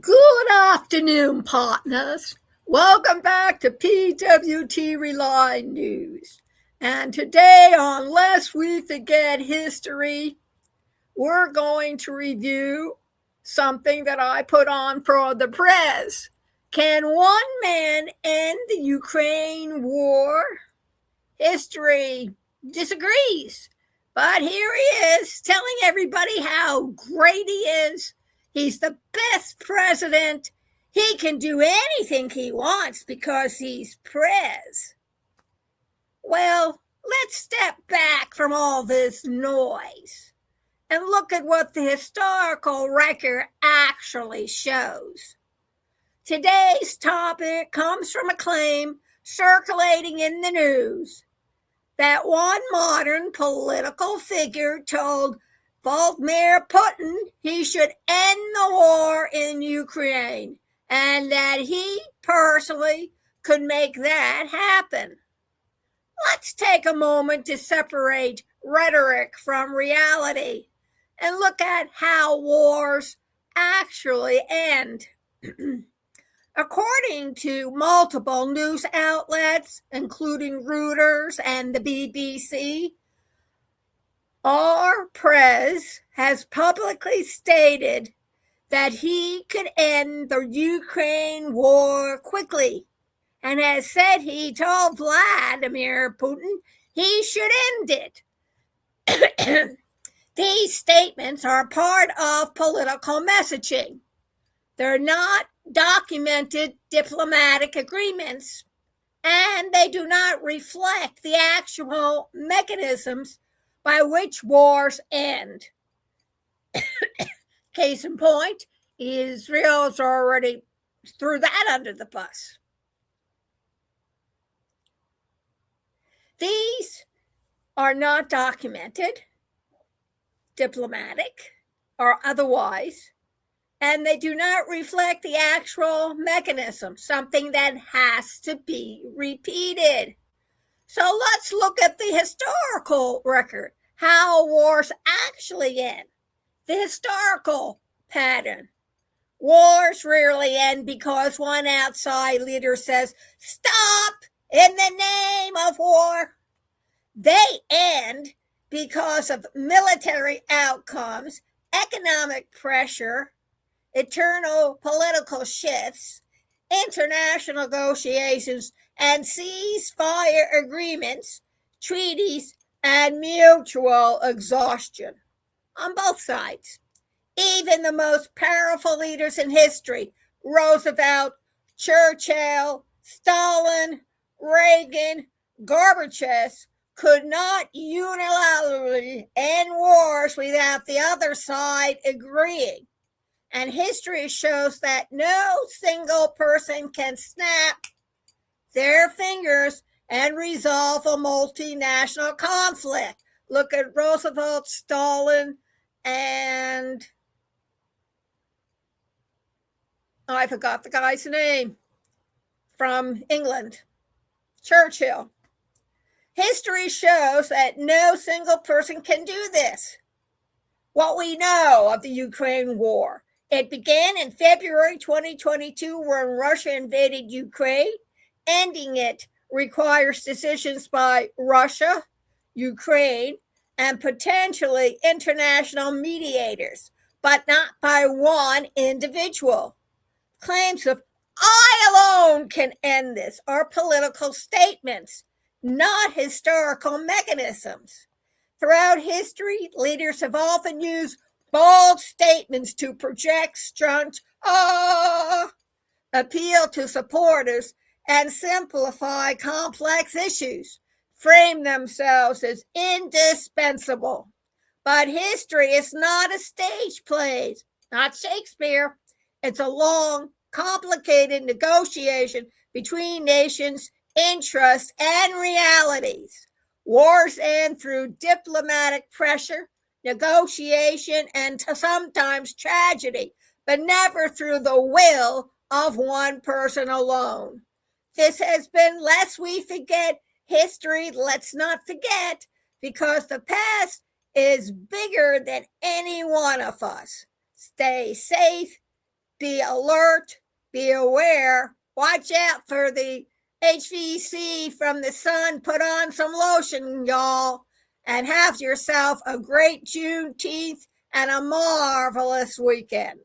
Good afternoon, partners. Welcome back to PWTRELYNEWS. And today on Lest We Forget History, we're going to review something that I put on for the Prez. Can one man end the Ukraine war? History disagrees. But here he is telling everybody how great he is. He's the best president. He can do anything he wants because he's Prez. Well, let's step back from all this noise and look at what the historical record actually shows. Today's topic comes from a claim circulating in the news that one modern political figure told Vladimir Putin he should end the war in Ukraine and that he personally could make that happen. Let's take a moment to separate rhetoric from reality and look at how wars actually end. According to multiple news outlets, including Reuters and the BBC, our Prez has publicly stated that he could end the Ukraine war quickly and has said he told Vladimir Putin he should end it. These statements are part of political messaging. They're not documented diplomatic agreements, and they do not reflect the actual mechanisms by which wars end. Case in point, Israel's already threw that under the bus. These are not documented, diplomatic, or otherwise, and they do not reflect the actual mechanism, something that has to be repeated. So let's look at the historical record, how wars actually end. The historical pattern. Wars rarely end because one outside leader says, "Stop in the name of war." They end because of military outcomes, economic pressure, eternal political shifts, international negotiations, and ceasefire agreements, treaties, and mutual exhaustion on both sides. Even the most powerful leaders in history, Roosevelt, Churchill, Stalin, Reagan, Gorbachev, could not unilaterally end wars without the other side agreeing. And history shows that no single person can snap their fingers and resolve a multinational conflict. Look at Roosevelt, Stalin, and I forgot the guy's name from England, Churchill. History shows that no single person can do this. What we know of the Ukraine war. It began in February 2022 when Russia invaded Ukraine. Ending it requires decisions by Russia, Ukraine, and potentially international mediators, but not by one individual. Claims of "I alone can end this" are political statements, not historical mechanisms. Throughout history, leaders have often used bold statements to project strong appeal to supporters and simplify complex issues, frame themselves as indispensable. But history is not a stage play, not Shakespeare. It's a long, complicated negotiation between nations, interests, and realities. Wars end through diplomatic pressure, negotiation, and sometimes tragedy, but never through the will of one person alone. This has been Lest We Forget History. Let's not forget, because the past is bigger than any one of us. Stay safe, be alert, be aware, watch out for the HVC from the sun, put on some lotion, y'all, and have yourself a great Juneteenth and a marvelous weekend.